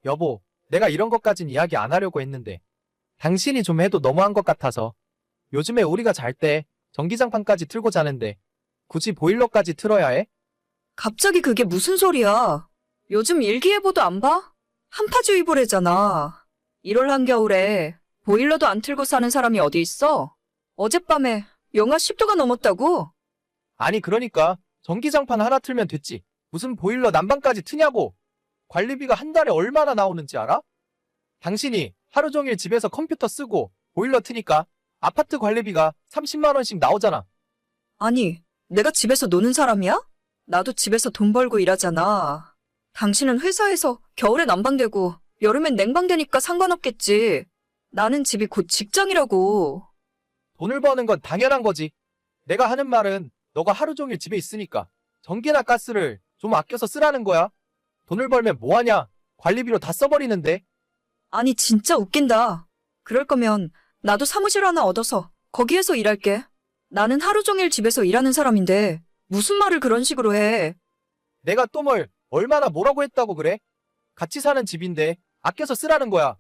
여보, 내가 이런 것까진 이야기 안 하려고 했는데 당신이 좀 해도 너무한 것 같아서. 요즘에 우리가 잘 때 전기장판까지 틀고 자는데 굳이 보일러까지 틀어야 해? 갑자기 그게 무슨 소리야? 요즘 일기예보도 안 봐? 한파주의보래잖아. 1월 한겨울에 보일러도 안 틀고 사는 사람이 어디 있어? 어젯밤에 영하 10도가 넘었다고? 아니 그러니까 전기장판 하나 틀면 됐지. 무슨 보일러 난방까지 트냐고. 관리비가 한 달에 얼마나 나오는지 알아? 당신이 하루 종일 집에서 컴퓨터 쓰고 보일러 트니까 아파트 관리비가 30만 원씩 나오잖아. 아니, 내가 집에서 노는 사람이야? 나도 집에서 돈 벌고 일하잖아. 당신은 회사에서 겨울에 난방되고 여름엔 냉방되니까 상관없겠지. 나는 집이 곧 직장이라고. 돈을 버는 건 당연한 거지. 내가 하는 말은 너가 하루 종일 집에 있으니까 전기나 가스를 좀 아껴서 쓰라는 거야. 돈을 벌면 뭐하냐? 관리비로 다 써버리는데. 아니, 진짜 웃긴다. 그럴 거면 나도 사무실 하나 얻어서 거기에서 일할게. 나는 하루 종일 집에서 일하는 사람인데 무슨 말을 그런 식으로 해. 내가 또 얼마나 뭐라고 했다고 그래? 같이 사는 집인데 아껴서 쓰라는 거야.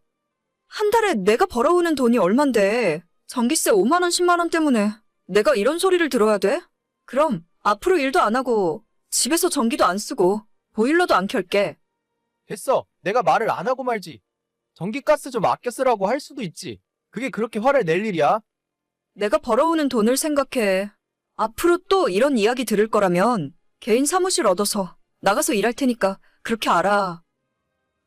한 달에 내가 벌어오는 돈이 얼만데 전기세 5만 원, 10만 원 때문에 내가 이런 소리를 들어야 돼? 그럼 앞으로 일도 안 하고 집에서 전기도 안 쓰고 보일러도 안 켤게. 됐어. 내가 말을 안 하고 말지. 전기가스 좀 아껴 쓰라고 할 수도 있지. 그게 그렇게 화를 낼 일이야? 내가 벌어오는 돈을 생각해. 앞으로 또 이런 이야기 들을 거라면 개인 사무실 얻어서 나가서 일할 테니까 그렇게 알아.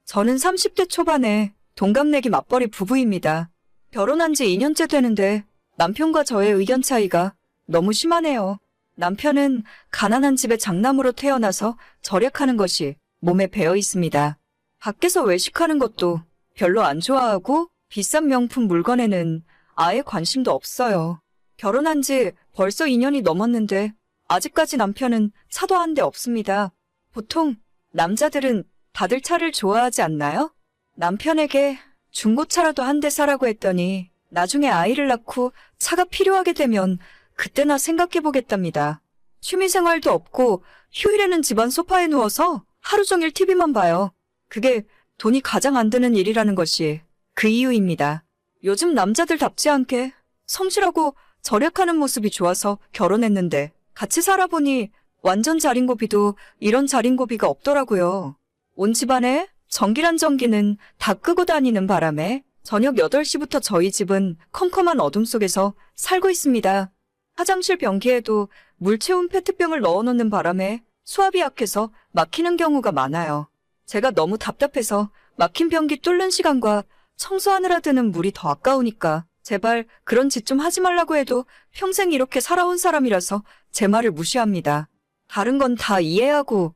저는 30대 초반에 동갑내기 맞벌이 부부입니다. 결혼한 지 2년째 되는데 남편과 저의 의견 차이가 너무 심하네요. 남편은 가난한 집의 장남으로 태어나서 절약하는 것이 몸에 배어 있습니다. 밖에서 외식하는 것도 별로 안 좋아하고 비싼 명품 물건에는 아예 관심도 없어요. 결혼한 지 벌써 2년이 넘었는데 아직까지 남편은 차도 한 대 없습니다. 보통 남자들은 다들 차를 좋아하지 않나요? 남편에게 중고차라도 한 대 사라고 했더니 나중에 아이를 낳고 차가 필요하게 되면 그때나 생각해보겠답니다. 취미생활도 없고 휴일에는 집안 소파에 누워서 하루 종일 TV만 봐요. 그게 돈이 가장 안 드는 일이라는 것이 그 이유입니다. 요즘 남자들답지 않게 성실하고 절약하는 모습이 좋아서 결혼했는데 같이 살아보니 완전 자린고비도 이런 자린고비가 없더라고요. 온 집안에 전기란 전기는 다 끄고 다니는 바람에 저녁 8시부터 저희 집은 컴컴한 어둠 속에서 살고 있습니다. 화장실 변기에도 물 채운 페트병을 넣어놓는 바람에 수압이 약해서 막히는 경우가 많아요. 제가 너무 답답해서 막힌 변기 뚫는 시간과 청소하느라 드는 물이 더 아까우니까 제발 그런 짓 좀 하지 말라고 해도 평생 이렇게 살아온 사람이라서 제 말을 무시합니다. 다른 건 다 이해하고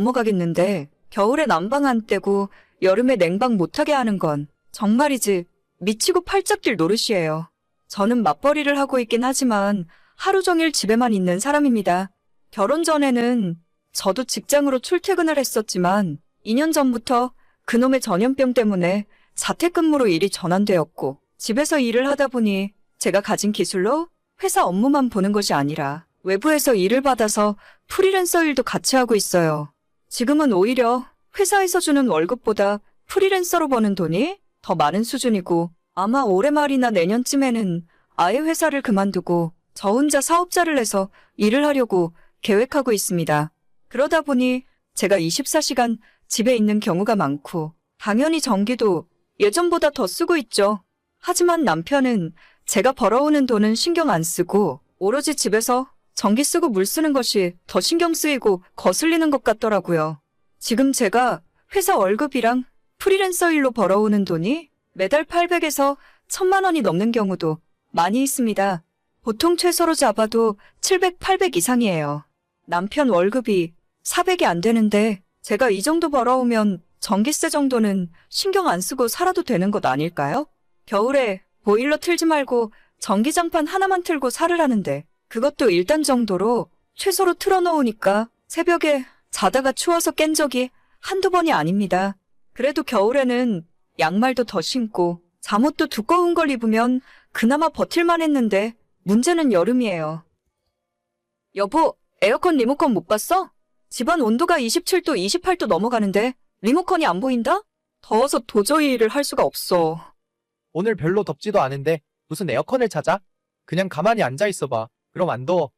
넘어가겠는데 겨울에 난방 안 떼고 여름에 냉방 못하게 하는 건 정말이지 미치고 팔짝 뛸 노릇이에요. 저는 맞벌이를 하고 있긴 하지만 하루 종일 집에만 있는 사람입니다. 결혼 전에는 저도 직장으로 출퇴근을 했었지만 2년 전부터 그놈의 전염병 때문에 자택근무로 일이 전환되었고 집에서 일을 하다 보니 제가 가진 기술로 회사 업무만 보는 것이 아니라 외부에서 일을 받아서 프리랜서 일도 같이 하고 있어요. 지금은 오히려 회사에서 주는 월급보다 프리랜서로 버는 돈이 더 많은 수준이고 아마 올해 말이나 내년쯤에는 아예 회사를 그만두고 저 혼자 사업자를 내서 일을 하려고 계획하고 있습니다. 그러다 보니 제가 24시간 집에 있는 경우가 많고 당연히 전기도 예전보다 더 쓰고 있죠. 하지만 남편은 제가 벌어오는 돈은 신경 안 쓰고 오로지 집에서 전기 쓰고 물 쓰는 것이 더 신경 쓰이고 거슬리는 것 같더라고요. 지금 제가 회사 월급이랑 프리랜서 일로 벌어오는 돈이 매달 800에서 1000만 원이 넘는 경우도 많이 있습니다. 보통 최소로 잡아도 700, 800 이상이에요. 남편 월급이 400이 안 되는데 제가 이 정도 벌어오면 전기세 정도는 신경 안 쓰고 살아도 되는 것 아닐까요? 겨울에 보일러 틀지 말고 전기장판 하나만 틀고 살으라는데 그것도 일단 정도로 최소로 틀어놓으니까 새벽에 자다가 추워서 깬 적이 한두 번이 아닙니다. 그래도 겨울에는 양말도 더 신고 잠옷도 두꺼운 걸 입으면 그나마 버틸만 했는데 문제는 여름이에요. 여보, 에어컨 리모컨 못 봤어? 집안 온도가 27도, 28도 넘어가는데 리모컨이 안 보인다? 더워서 도저히 일을 할 수가 없어. 오늘 별로 덥지도 않은데 무슨 에어컨을 찾아? 그냥 가만히 앉아 있어봐. 그럼 안 더워.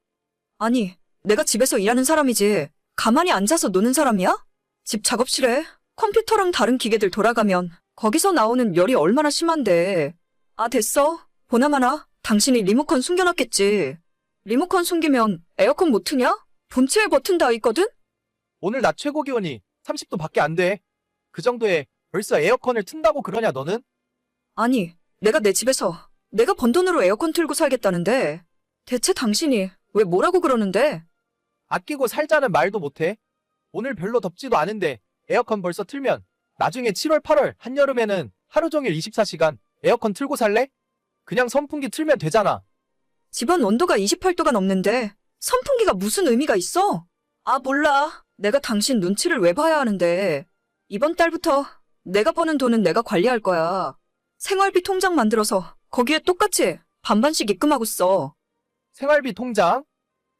아니, 내가 집에서 일하는 사람이지. 가만히 앉아서 노는 사람이야? 집 작업실에 컴퓨터랑 다른 기계들 돌아가면 거기서 나오는 열이 얼마나 심한데. 아, 됐어. 보나마나 당신이 리모컨 숨겨놨겠지. 리모컨 숨기면 에어컨 못 트냐? 본체에 버튼 다 있거든? 오늘 낮 최고 기온이 30도 밖에 안 돼. 그 정도에 벌써 에어컨을 튼다고 그러냐 너는? 아니, 내가 내 집에서 내가 번 돈으로 에어컨 틀고 살겠다는데 대체 당신이 왜 뭐라고 그러는데? 아끼고 살자는 말도 못해. 오늘 별로 덥지도 않은데 에어컨 벌써 틀면 나중에 7월, 8월 한여름에는 하루 종일 24시간 에어컨 틀고 살래? 그냥 선풍기 틀면 되잖아. 집안 온도가 28도가 넘는데 선풍기가 무슨 의미가 있어? 아, 몰라. 내가 당신 눈치를 왜 봐야 하는데. 이번 달부터 내가 버는 돈은 내가 관리할 거야. 생활비 통장 만들어서 거기에 똑같이 반반씩 입금하고 써. 생활비 통장?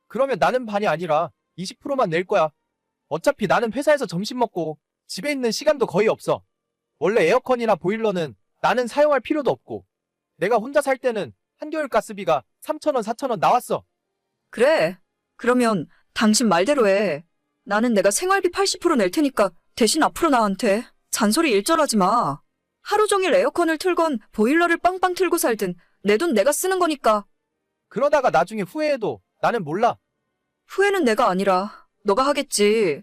그러면 나는 반이 아니라 20%만 낼 거야. 어차피 나는 회사에서 점심 먹고 집에 있는 시간도 거의 없어. 원래 에어컨이나 보일러는 나는 사용할 필요도 없고 내가 혼자 살 때는 한겨울 가스비가 3,000원, 4,000원 나왔어. 그래. 그러면 당신 말대로 해. 나는 내가 생활비 80%낼 테니까 대신 앞으로 나한테 잔소리 일절하지 마. 하루 종일 에어컨을 틀건 보일러를 빵빵 틀고 살든 내 돈 내가 쓰는 거니까. 그러다가 나중에 후회해도 나는 몰라. 후회는 내가 아니라 너가 하겠지.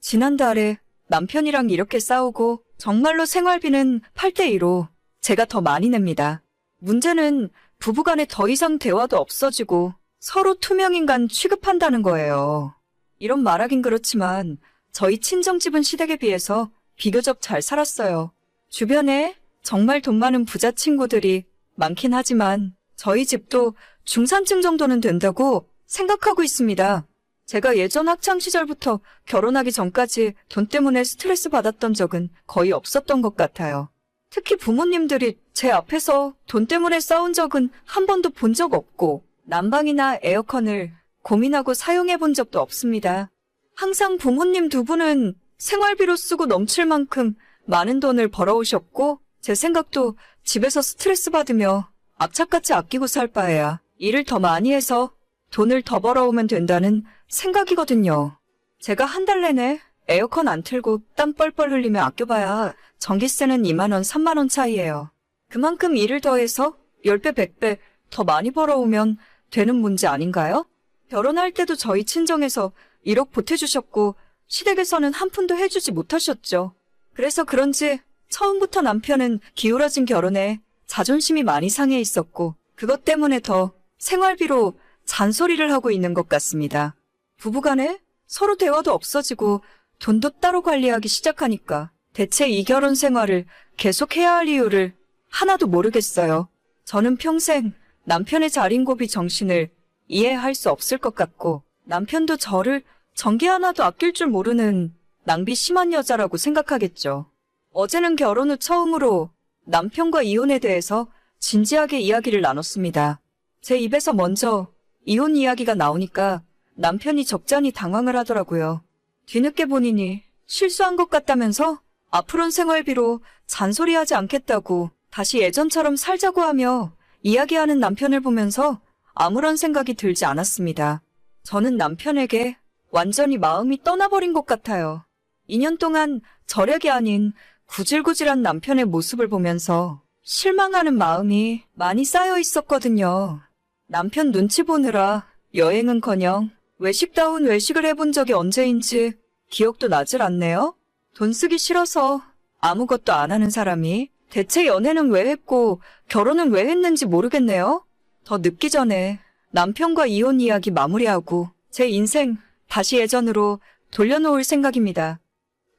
지난달에 남편이랑 이렇게 싸우고 정말로 생활비는 8대2로 제가 더 많이 냅니다. 문제는 부부간에 더 이상 대화도 없어지고 서로 투명인간 취급한다는 거예요. 이런 말하긴 그렇지만 저희 친정집은 시댁에 비해서 비교적 잘 살았어요. 주변에 정말 돈 많은 부자 친구들이 많긴 하지만 저희 집도 중산층 정도는 된다고 생각하고 있습니다. 제가 예전 학창시절부터 결혼하기 전까지 돈 때문에 스트레스 받았던 적은 거의 없었던 것 같아요. 특히 부모님들이 제 앞에서 돈 때문에 싸운 적은 한 번도 본 적 없고 난방이나 에어컨을 고민하고 사용해 본 적도 없습니다. 항상 부모님 두 분은 생활비로 쓰고 넘칠 만큼 많은 돈을 벌어오셨고 제 생각도 집에서 스트레스 받으며 악착같이 아끼고 살 바에야 일을 더 많이 해서 돈을 더 벌어오면 된다는 생각이거든요. 제가 한 달 내내 에어컨 안 틀고 땀 뻘뻘 흘리며 아껴봐야 전기세는 2만 원, 3만 원 차이예요. 그만큼 일을 더해서 10배, 100배 더 많이 벌어오면 되는 문제 아닌가요? 결혼할 때도 저희 친정에서 1억 보태주셨고 시댁에서는 한 푼도 해주지 못하셨죠. 그래서 그런지 처음부터 남편은 기울어진 결혼에 자존심이 많이 상해 있었고 그것 때문에 더 생활비로 잔소리를 하고 있는 것 같습니다. 부부간에 서로 대화도 없어지고 돈도 따로 관리하기 시작하니까 대체 이 결혼 생활을 계속해야 할 이유를 하나도 모르겠어요. 저는 평생 남편의 자린고비 정신을 이해할 수 없을 것 같고 남편도 저를 전기 하나도 아낄 줄 모르는 낭비 심한 여자라고 생각하겠죠. 어제는 결혼 후 처음으로 남편과 이혼에 대해서 진지하게 이야기를 나눴습니다. 제 입에서 먼저 이혼 이야기가 나오니까 남편이 적잖이 당황을 하더라고요. 뒤늦게 본인이 실수한 것 같다면서 앞으로는 생활비로 잔소리하지 않겠다고 다시 예전처럼 살자고 하며 이야기하는 남편을 보면서 아무런 생각이 들지 않았습니다. 저는 남편에게 완전히 마음이 떠나버린 것 같아요. 2년 동안 절약이 아닌 구질구질한 남편의 모습을 보면서 실망하는 마음이 많이 쌓여 있었거든요. 남편 눈치 보느라 여행은커녕 외식다운 외식을 해본 적이 언제인지 기억도 나질 않네요. 돈 쓰기 싫어서 아무것도 안 하는 사람이 대체 연애는 왜 했고 결혼은 왜 했는지 모르겠네요. 더 늦기 전에 남편과 이혼 이야기 마무리하고 제 인생 다시 예전으로 돌려놓을 생각입니다.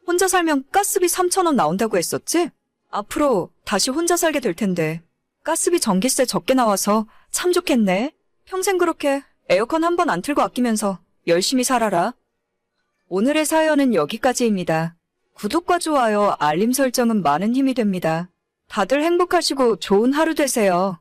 혼자 살면 가스비 3,000원 나온다고 했었지? 앞으로 다시 혼자 살게 될 텐데 가스비 전기세 적게 나와서 참 좋겠네. 평생 그렇게 에어컨 한 번 안 틀고 아끼면서 열심히 살아라. 오늘의 사연은 여기까지입니다. 구독과 좋아요, 알림 설정은 많은 힘이 됩니다. 다들 행복하시고 좋은 하루 되세요.